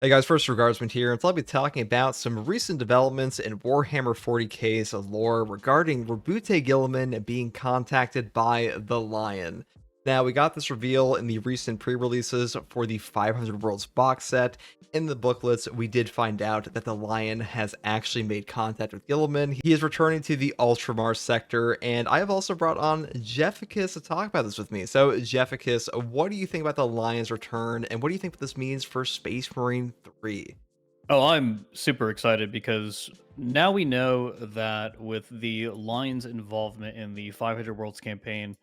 Hey guys, first regardsman here, and so I'll be talking about some recent developments in Warhammer 40k's lore regarding Rabute Guilliman being contacted by the Lion. Now, we got this reveal in the recent pre-releases for the 500 Worlds box set. In the booklets, we did find out that the Lion has actually made contact with Guilliman. He is returning to the Ultramar sector, and I have also brought on Jefficus to talk about this with me. So, Jefficus, what do you think about the Lion's return, and what do you think this means for Space Marine 3? Oh, I'm super excited because now we know that with the Lion's involvement in the 500 Worlds campaign,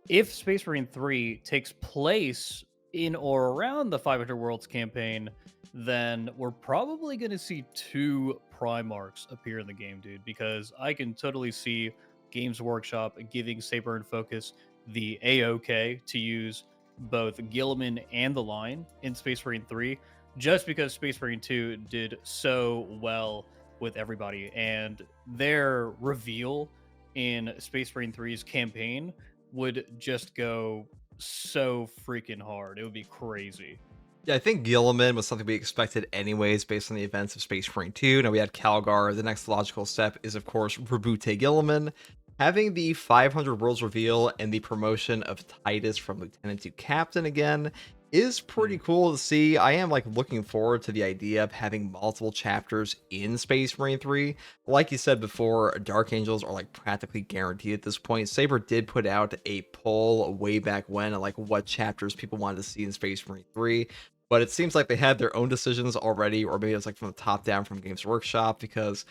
if Space Marine 3 takes place in or around the 500 Worlds campaign, then we're probably going to see two Primarchs appear in the game, dude, because I can totally see Games Workshop giving Saber and Focus the AOK to use both Guilliman and the Lion in Space Marine 3, just because Space Marine 2 did so well with everybody. And their reveal in Space Marine 3's campaign would just go so freaking hard. It would be crazy. Yeah, I think Gilliman was something we expected anyways based on the events of Space Marine 2. Now we had Calgar. The next logical step is, of course, Rabute Gilliman. Having the 500 Worlds reveal and the promotion of Titus from Lieutenant to Captain again is pretty Mm. cool to see. I am looking forward to the idea of having multiple chapters in Space Marine 3. Like you said before, Dark Angels are practically guaranteed at this point. Saber did put out a poll way back when on what chapters people wanted to see in Space Marine 3, but it seems like they had their own decisions already, or maybe it's from the top down from Games Workshop, because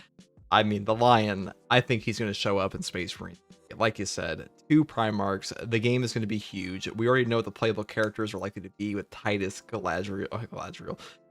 I mean, the Lion, I think he's going to show up in Space Marine. Like you said, two Primarchs. The game is going to be huge. We already know what the playable characters are likely to be with Titus,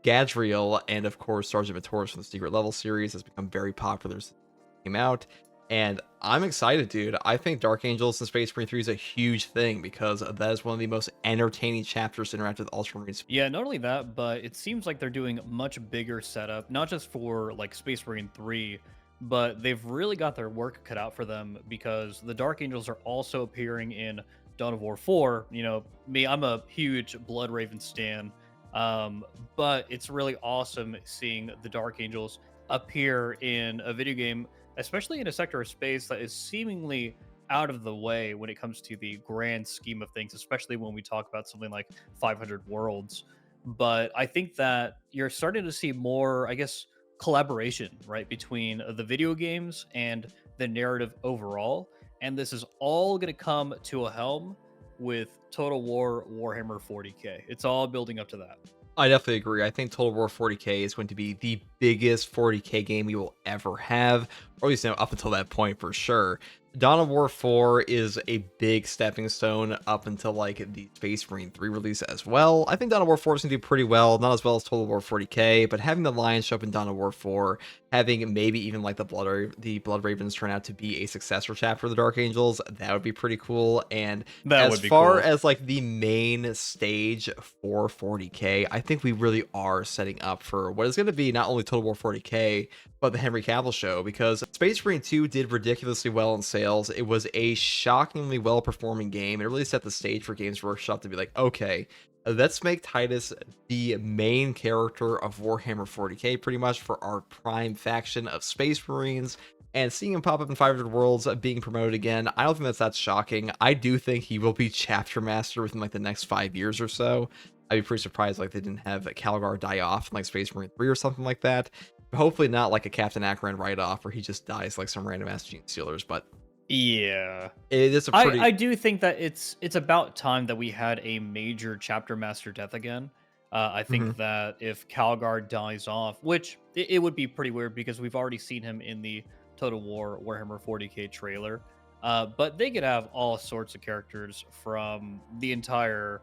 Gadriel, and of course Sergeant Matoris from the Secret Level series has become very popular since it came out. And I'm excited, dude. I think Dark Angels and Space Marine 3 is a huge thing because that is one of the most entertaining chapters to interact with Ultramarines. Yeah, not only that, but it seems like they're doing much bigger setup, not just for like Space Marine 3, but they've really got their work cut out for them because the Dark Angels are also appearing in Dawn of War 4. You know, me, I'm a huge Blood Raven stan, but it's really awesome seeing the Dark Angels appear in a video game, especially in a sector of space that is seemingly out of the way when it comes to the grand scheme of things, especially when we talk about something like 500 Worlds. But I think that you're starting to see more, I guess, collaboration, right, between the video games and the narrative overall. And this is all going to come to a helm with Total War Warhammer 40K. It's all building up to that. I definitely agree. I think Total War 40K is going to be the biggest 40K game we will ever have, or at least up until that point for sure. Dawn of War 4 is a big stepping stone up until the Space Marine 3 release as well. I think Dawn of War 4 is going to do pretty well, not as well as Total War 40K, but having the Lions show up in Dawn of War 4, having maybe even the Blood Ravens turn out to be a successor chapter of the Dark Angels, that would be pretty cool. And That as would be far cool. as the main stage for 40K, I think we really are setting up for what is going to be not only Total War 40K, but the Henry Cavill show, because Space Marine 2 did ridiculously well in sales. It was a shockingly well performing game. It really set the stage for Games Workshop to be like, okay, let's make Titus the main character of Warhammer 40K pretty much for our prime faction of Space Marines. And seeing him pop up in 500 Worlds being promoted again, I don't think that's shocking. I do think he will be chapter master within the next 5 years or so. I'd be pretty surprised they didn't have Calgar die off in Space Marine 3 or something like that. Hopefully not a Captain Akron write-off where he just dies like some random ass Gene Stealers, but Yeah. it is a I pretty. do think that it's about time that we had a major chapter master death again. I Mhm. think that if Calgar dies off, which it would be pretty weird because we've already seen him in the Total War Warhammer 40K trailer. But they could have all sorts of characters from the entire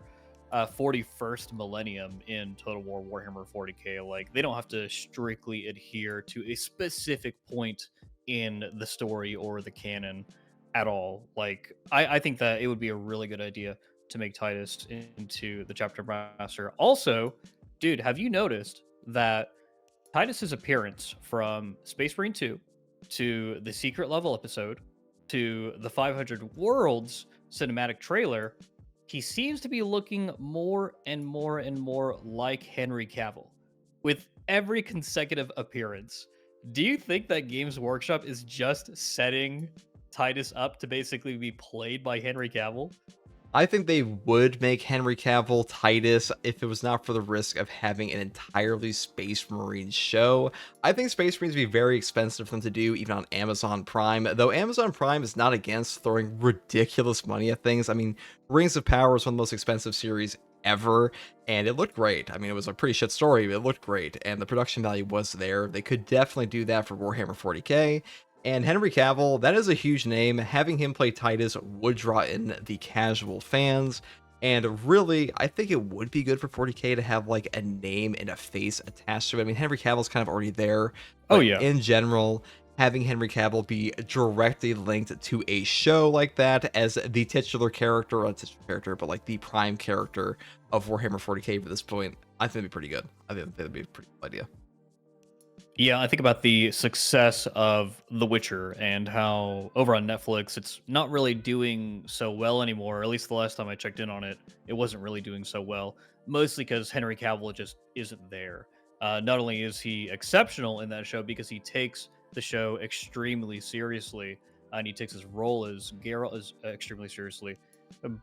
41st millennium in Total War Warhammer 40K. Like they don't have to strictly adhere to a specific point in the story or the canon at all. Like I think that it would be a really good idea to make Titus into the chapter master. Also, dude, have you noticed that Titus's appearance from Space Marine 2 to the secret level episode to the 500 Worlds cinematic trailer, he seems to be looking more and more and more like Henry Cavill, with every consecutive appearance, do you think that Games Workshop is just setting Titus up to basically be played by Henry Cavill? I think they would make Henry Cavill Titus if it was not for the risk of having an entirely Space Marine show. I think Space Marines would be very expensive for them to do, even on Amazon Prime, though Amazon Prime is not against throwing ridiculous money at things. I mean, Rings of Power is one of the most expensive series ever, and it looked great. I mean, it was a pretty shit story, but it looked great, and the production value was there. They could definitely do that for Warhammer 40k. And Henry Cavill, that is a huge name. Having him play Titus would draw in the casual fans. And really, I think it would be good for 40k to have like a name and a face attached to it. I mean, Henry Cavill's kind of already there, Oh but yeah. in general, having Henry Cavill be directly linked to a show like that as the titular character, or not titular character, but like the prime character of Warhammer 40k for this point, I think it'd be pretty good. I think that'd be a pretty good idea. Yeah, I think about the success of The Witcher and how over on Netflix it's not really doing so well anymore. At least the last time I checked in on it, it wasn't really doing so well. Mostly because Henry Cavill just isn't there. Not only is he exceptional in that show because he takes the show extremely seriously, and he takes his role as Geralt as extremely seriously,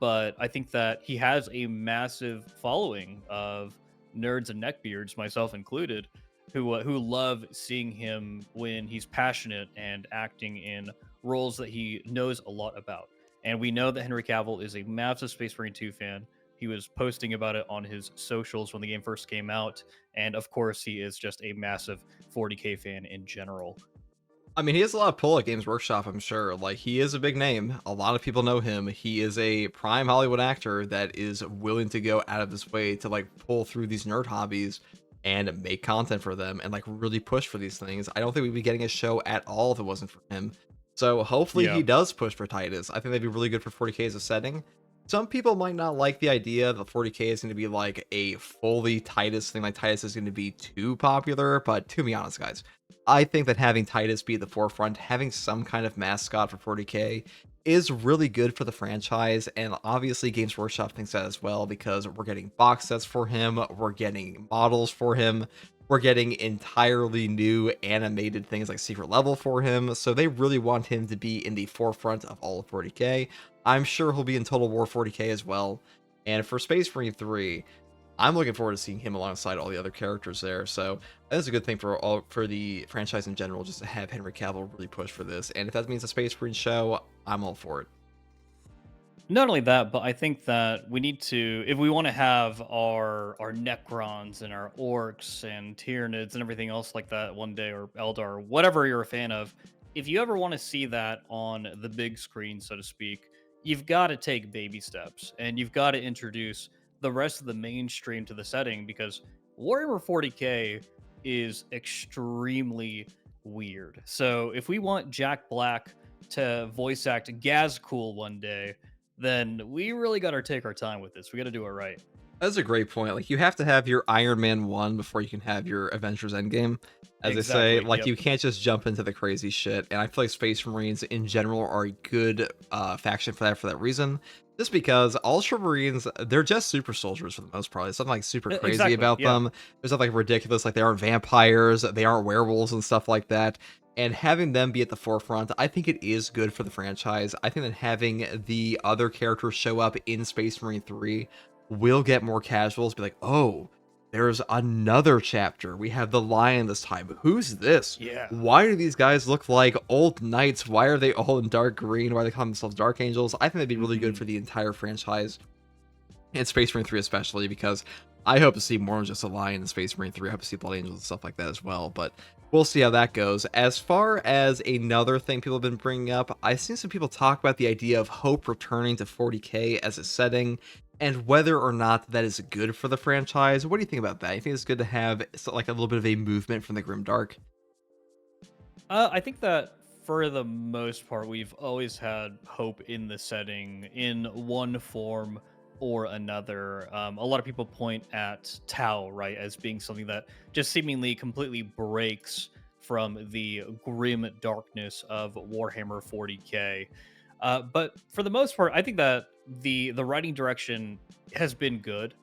but I think that he has a massive following of nerds and neckbeards, myself included, who love seeing him when he's passionate and acting in roles that he knows a lot about. And we know that Henry Cavill is a massive Space Marine 2 fan. He was posting about it on his socials when the game first came out, and of course, he is just a massive 40k fan in general. I mean, he has a lot of pull at Games Workshop, I'm sure. Like, he is a big name. A lot of people know him. He is a prime Hollywood actor that is willing to go out of his way to, like, pull through these nerd hobbies and make content for them and, like, really push for these things. I don't think we'd be getting a show at all if it wasn't for him. So hopefully Yeah. he does push for Titus. I think that'd be really good for 40k as a setting. Some people might not like the idea that 40k is going to be like a fully Titus thing, like Titus is going to be too popular, but to be honest, guys, I think that having Titus be at the forefront, having some kind of mascot for 40k is really good for the franchise, and obviously Games Workshop thinks that as well because we're getting box sets for him, we're getting models for him, we're getting entirely new animated things like secret level for him, so they really want him to be in the forefront of all of 40k. I'm sure he'll be in Total War 40k as well. And for Space Marine 3, I'm looking forward to seeing him alongside all the other characters there. So that's a good thing for the franchise in general, just to have Henry Cavill really push for this. And if that means a Space Marine show, I'm all for it. Not only that, but I think that we need to, if we want to have our Necrons and our Orcs and Tyranids and everything else like that one day, or Eldar, whatever you're a fan of, if you ever want to see that on the big screen, so to speak, you've got to take baby steps and you've got to introduce the rest of the mainstream to the setting because Warhammer 40k is extremely weird. So if we want Jack Black to voice act Gazcool one day, then we really got to take our time with this. We got to do it right. That's a great point. Like, you have to have your Iron Man 1 before you can have your Avengers Endgame. As they say, Exactly. like, Yep. you can't just jump into the crazy shit. And I feel like Space Marines in general are a good faction for that reason. Just because Ultramarines, they're just super soldiers for the most part. There's something like super crazy Exactly. about Yeah. them. There's nothing like ridiculous, like they aren't vampires, they aren't werewolves and stuff like that. And having them be at the forefront, I think it is good for the franchise. I think that having the other characters show up in Space Marine 3 will get more casuals, be like, oh, there's another chapter. We have the lion this time. Who's this? Yeah. Why do these guys look like old knights? Why are they all in dark green? Why are they calling themselves Dark Angels? I think that'd be really good Mhm. for the entire franchise, and Space Marine 3 especially, because I hope to see more than just a lion in Space Marine 3. I hope to see Blood Angels and stuff like that as well, but we'll see how that goes. As far as another thing people have been bringing up, I've seen some people talk about the idea of Hope returning to 40k as a setting, and whether or not that is good for the franchise. What do you think about that? You think it's good to have like a little bit of a movement from the Grim Dark? I think that for the most part, we've always had hope in the setting in one form or another. A lot of people point at Tau, right, as being something that just seemingly completely breaks from the grim darkness of Warhammer 40k. But for the most part, I think that the writing direction has been good.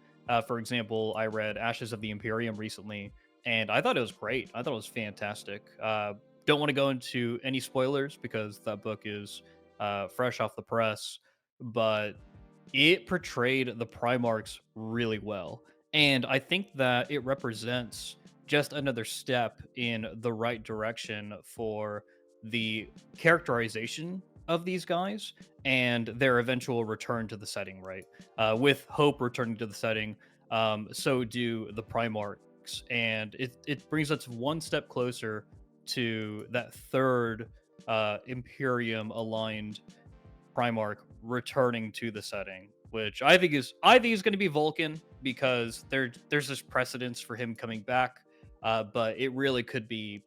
For example, I read Ashes of the Imperium recently, and I thought it was great. I thought it was fantastic. Don't want to go into any spoilers because that book is fresh off the press, but it portrayed the Primarchs really well. And I think that it represents just another step in the right direction for the characterization of these guys and their eventual return to the setting, right? With Hope returning to the setting, so do the Primarchs. And it brings us one step closer to that third Imperium aligned Primarch returning to the setting, which I think is going to be Vulcan because there's this precedence for him coming back, but it really could be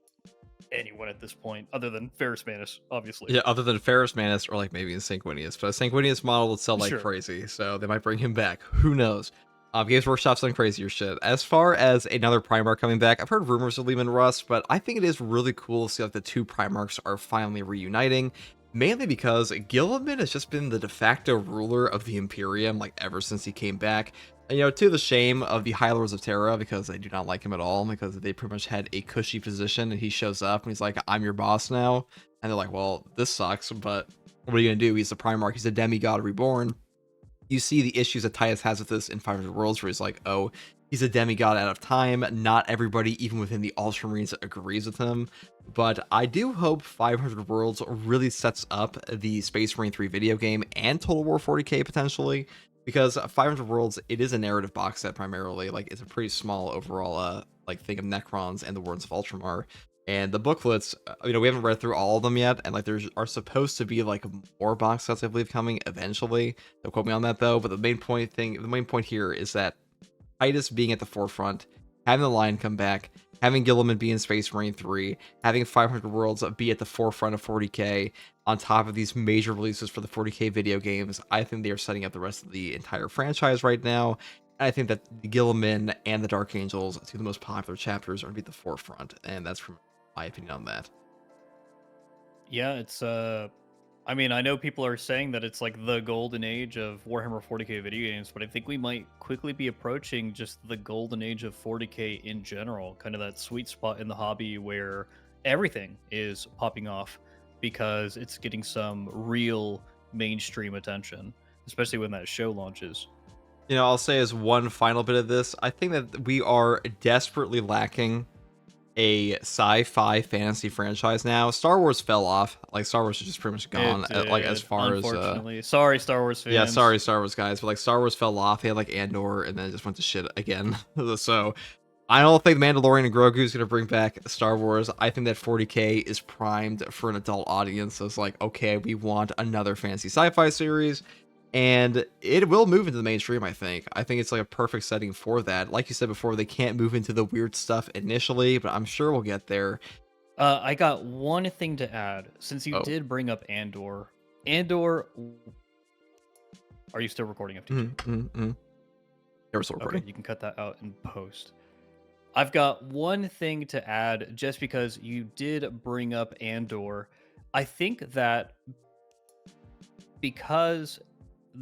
anyone at this point other than Ferris Manus, obviously. Yeah, other than Ferris Manus or like maybe in Sanguinius, but a Sanguinius model would sell like Sure. crazy, so they might bring him back. Who knows? Games Workshop's done crazier shit. As far as another Primarch coming back, I've heard rumors of Lehman Russ, but I think it is really cool to see like the two Primarchs are finally reuniting. Mainly because Guilliman has just been the de facto ruler of the Imperium like ever since he came back. And, to the shame of the High Lords of Terra because they do not like him at all because they pretty much had a cushy position and he shows up and he's like, I'm your boss now. And they're like, well, this sucks, but what are you going to do? He's a Primarch, he's a demigod reborn. You see the issues that Titus has with this in 500 Worlds where he's like, oh, he's a demigod out of time. Not everybody, even within the Ultramarines, agrees with him. But I do hope 500 Worlds really sets up the Space Marine 3 video game and Total War 40k potentially. Because 500 Worlds, it is a narrative box set primarily. Like, it's a pretty small overall, like, thing of Necrons and the Wardens of Ultramar. And the booklets, we haven't read through all of them yet, and like there are supposed to be like more box sets, I believe, coming eventually. Don't quote me on that though. But the main point here is that Titus being at the forefront, having the line come back, having Guilliman be in Space Marine 3, having 500 Worlds be at the forefront of 40k, on top of these major releases for the 40k video games, I think they are setting up the rest of the entire franchise right now. And I think that the Guilliman and the Dark Angels, two of the most popular chapters, are going to be at the forefront, and that's from my opinion on that. Yeah, it's I mean, I know people are saying that it's like the golden age of Warhammer 40k video games, but I think we might quickly be approaching just the golden age of 40k in general, kind of that sweet spot in the hobby where everything is popping off because it's getting some real mainstream attention, especially when that show launches. I'll say as one final bit of this, I think that we are desperately lacking a sci-fi fantasy franchise now. Star Wars fell off. Like, Star Wars is just pretty much gone. Like, as far as unfortunately, sorry, Star Wars fans. yeah, sorry, Star Wars guys, but like Star Wars fell off. They had like Andor, and then it just went to shit again. So I don't think Mandalorian and Grogu is gonna bring back Star Wars. I think that 40k is primed for an adult audience. So it's like, okay, we want another fantasy sci-fi series. And it will move into the mainstream, I think. I think it's like a perfect setting for that. Like you said before, they can't move into the weird stuff initially, but I'm sure we'll get there. I got one thing to add. Since you Oh. did bring up Andor, Andor, are you still recording FTG? Yeah, we're still recording. Okay, you can cut that out in post. I've got one thing to add just because you did bring up Andor. I think that because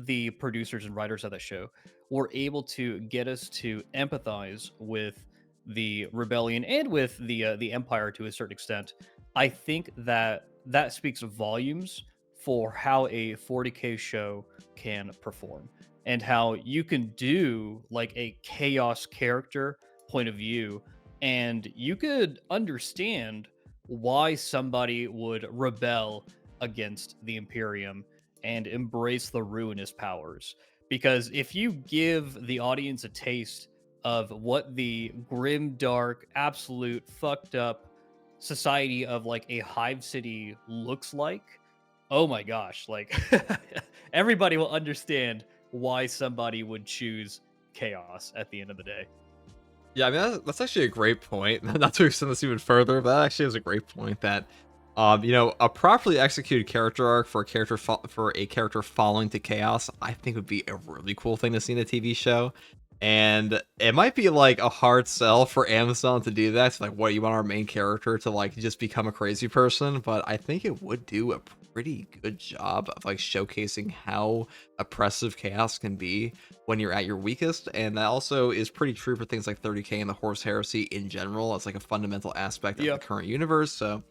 the producers and writers of that show were able to get us to empathize with the rebellion and with the empire to a certain extent, I think that that speaks volumes for how a 40k show can perform and how you can do like a chaos character point of view, and you could understand why somebody would rebel against the Imperium and embrace the ruinous powers. Because if you give the audience a taste of what the grim, dark, absolute fucked up society of like a hive city looks like, oh my gosh, like everybody will understand why somebody would choose chaos at the end of the day. Yeah, I mean, that's actually a great point. Not to extend this even further, but that actually is a great point that a properly executed character arc for a character falling to chaos, I think would be a really cool thing to see in a TV show. And it might be like a hard sell for Amazon to do that. So like, what, you want our main character to like just become a crazy person? But I think it would do a pretty good job of like showcasing how oppressive chaos can be when you're at your weakest. And that also is pretty true for things like 30k and the Horse Heresy in general. It's like a fundamental aspect of the Yep. current universe. So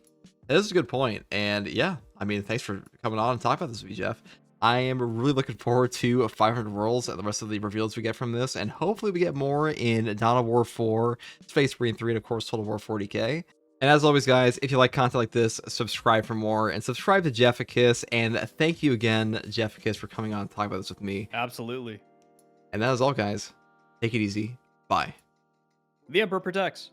this is a good point. And yeah, I mean, thanks for coming on and talking about this with me, Jeff. I am really looking forward to 500 Worlds and the rest of the reveals we get from this. And hopefully we get more in Dawn of War 4, Space Marine 3, and of course Total War 40k. And as always, guys, if you like content like this, subscribe for more and subscribe to Jefficus. And thank you again, Jefficus, for coming on and talking about this with me. Absolutely. And that is all, guys. Take it easy. Bye. The Emperor protects.